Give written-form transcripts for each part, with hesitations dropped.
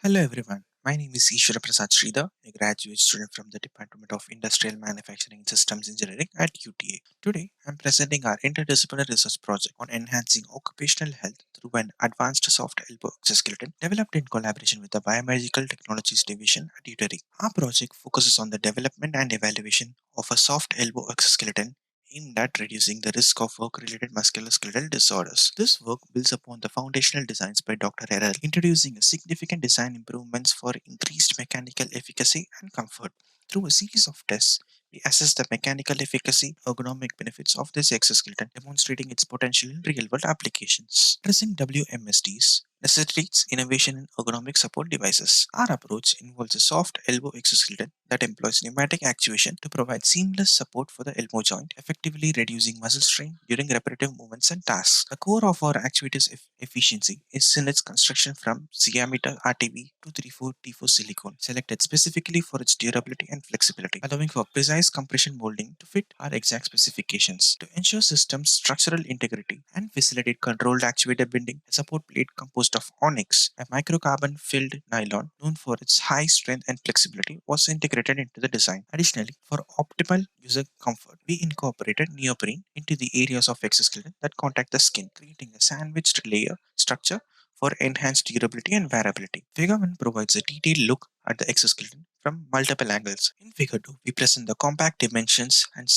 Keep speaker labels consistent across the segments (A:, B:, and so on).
A: Hello everyone, my name is Ishwara Prasad Sridhar, a graduate student from the Department of Industrial Manufacturing and Systems Engineering at UTA. Today, I'm presenting our interdisciplinary research project on enhancing occupational health through an advanced soft elbow exoskeleton developed in collaboration with the Biomedical Technologies Division at UTA. Our project focuses on the development and evaluation of a soft elbow exoskeleton aimed at reducing the risk of work-related musculoskeletal disorders. This work builds upon the foundational designs by Dr. Errol, introducing a significant design improvements for increased mechanical efficacy and comfort. Through a series of tests, we assess the mechanical efficacy, ergonomic benefits of this exoskeleton, demonstrating its potential in real-world applications. Addressing WMSDs necessitates innovation in ergonomic support devices. Our approach involves a soft elbow exoskeleton that employs pneumatic actuation to provide seamless support for the elbow joint, effectively reducing muscle strain during repetitive movements and tasks. The core of our actuator's efficiency is in its construction from Ziameter RTV 234T4 silicone, selected specifically for its durability and flexibility, allowing for precise compression molding to fit our exact specifications. To ensure system's structural integrity and facilitate controlled actuator bending, a support plate composed of onyx, a microcarbon filled nylon known for its high strength and flexibility, was integrated into the design. Additionally, for optimal user comfort, we incorporated neoprene into the areas of exoskeleton that contact the skin, creating a sandwiched layer structure for enhanced durability and wearability. Figure 1 provides a detailed look at the exoskeleton from multiple angles. In Figure 2, we present the compact dimensions and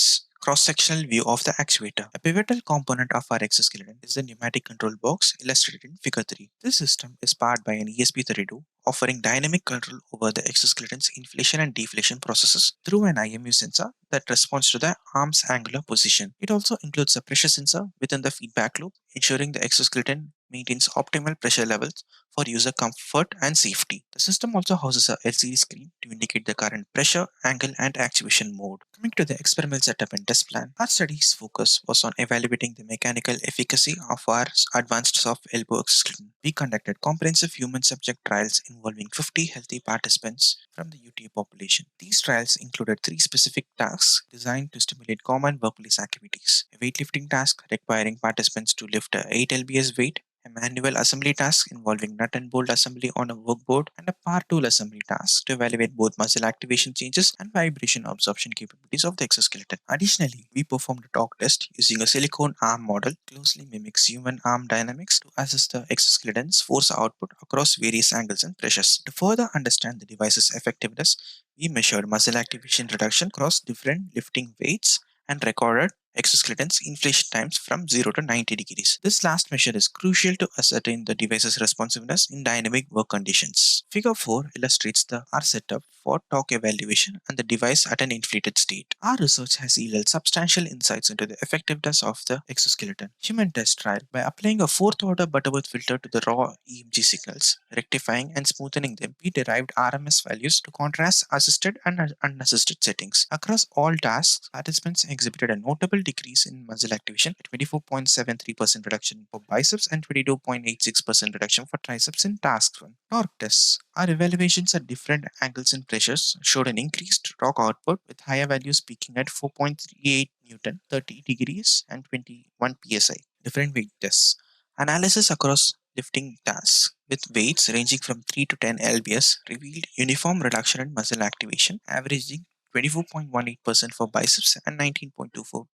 A: cross-sectional view of the actuator. A pivotal component of our exoskeleton is the pneumatic control box illustrated in Figure 3. This system is powered by an ESP32, offering dynamic control over the exoskeleton's inflation and deflation processes through an IMU sensor that responds to the arm's angular position. It also includes a pressure sensor within the feedback loop, ensuring the exoskeleton maintains optimal pressure levels for user comfort and safety. The system also houses a LCD screen to indicate the current pressure, angle, and actuation mode. Coming to the experimental setup and test plan, our study's focus was on evaluating the mechanical efficacy of our advanced soft elbow exoskeleton. We conducted comprehensive human subject trials involving 50 healthy participants from the UTA population. These trials included three specific tasks designed to stimulate common workplace activities: a weightlifting task requiring participants to lift a 8 lbs weight, a manual assembly task involving nut and bolt assembly on a workboard, and a power tool assembly task to evaluate both muscle activation changes and vibration absorption capabilities of the exoskeleton. Additionally, we performed a torque test using a silicone arm model closely mimics human arm dynamics to assess the exoskeleton's force output across various angles and pressures. To further understand the device's effectiveness, we measured muscle activation reduction across different lifting weights and recorded exoskeleton's inflation times from 0 to 90 degrees. This last measure is crucial to ascertain the device's responsiveness in dynamic work conditions. Figure 4 illustrates the R setup for torque evaluation and the device at an inflated state. Our research has yielded substantial insights into the effectiveness of the exoskeleton. Human test trial: by applying a fourth order Butterworth filter to the raw EMG signals, rectifying and smoothing them, we derived RMS values to contrast assisted and unassisted settings. Across all tasks, participants exhibited a notable decrease in muscle activation, a 24.73% reduction for biceps and 22.86% reduction for triceps in task 1. Torque tests: our evaluations at different angles and pressures showed an increased torque output, with higher values peaking at 4.38 Newton, 30 degrees, and 21 psi. Different weight tests: analysis across lifting tasks with weights ranging from 3 to 10 lbs revealed uniform reduction in muscle activation, averaging 24.18% for biceps and 19.24%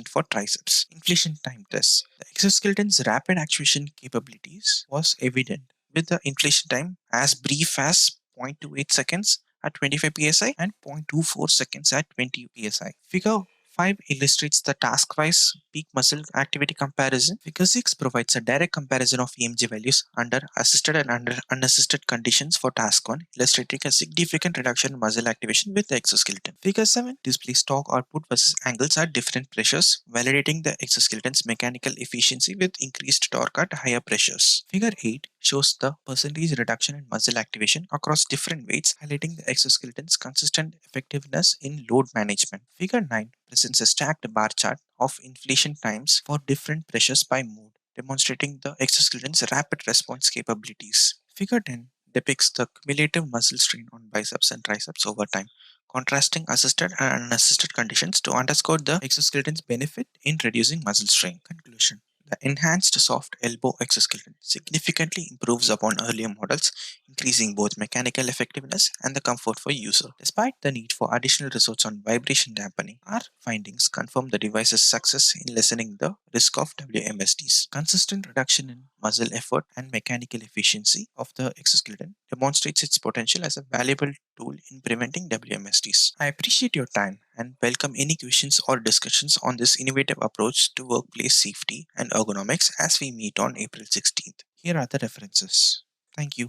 A: for triceps. Inflation time tests: the exoskeleton's rapid actuation capabilities was evident, with the inflation time as brief as 0.28 seconds at 25 psi and 0.24 seconds at 20 psi. Figure 5 illustrates the task-wise peak muscle activity comparison. Figure 6 provides a direct comparison of EMG values under assisted and under unassisted conditions for task 1, illustrating a significant reduction in muscle activation with the exoskeleton. Figure 7 displays torque output versus angles at different pressures, validating the exoskeleton's mechanical efficiency with increased torque at higher pressures. Figure 8 shows the percentage reduction in muscle activation across different weights, highlighting the exoskeleton's consistent effectiveness in load management. Figure 9 presents a stacked bar chart of inflation times for different pressures by mode, demonstrating the exoskeleton's rapid response capabilities. Figure 10 depicts the cumulative muscle strain on biceps and triceps over time, contrasting assisted and unassisted conditions to underscore the exoskeleton's benefit in reducing muscle strain. Conclusion: The enhanced soft elbow exoskeleton significantly improves upon earlier models, increasing both mechanical effectiveness and the comfort for user. Despite the need for additional research on vibration dampening, our findings confirm the device's success in lessening the risk of WMSDs. Consistent reduction in muscle effort and mechanical efficiency of the exoskeleton demonstrates its potential as a valuable tool in preventing WMSDs. I appreciate your time and welcome any questions or discussions on this innovative approach to workplace safety and ergonomics as we meet on April 16th. Here are the references. Thank you.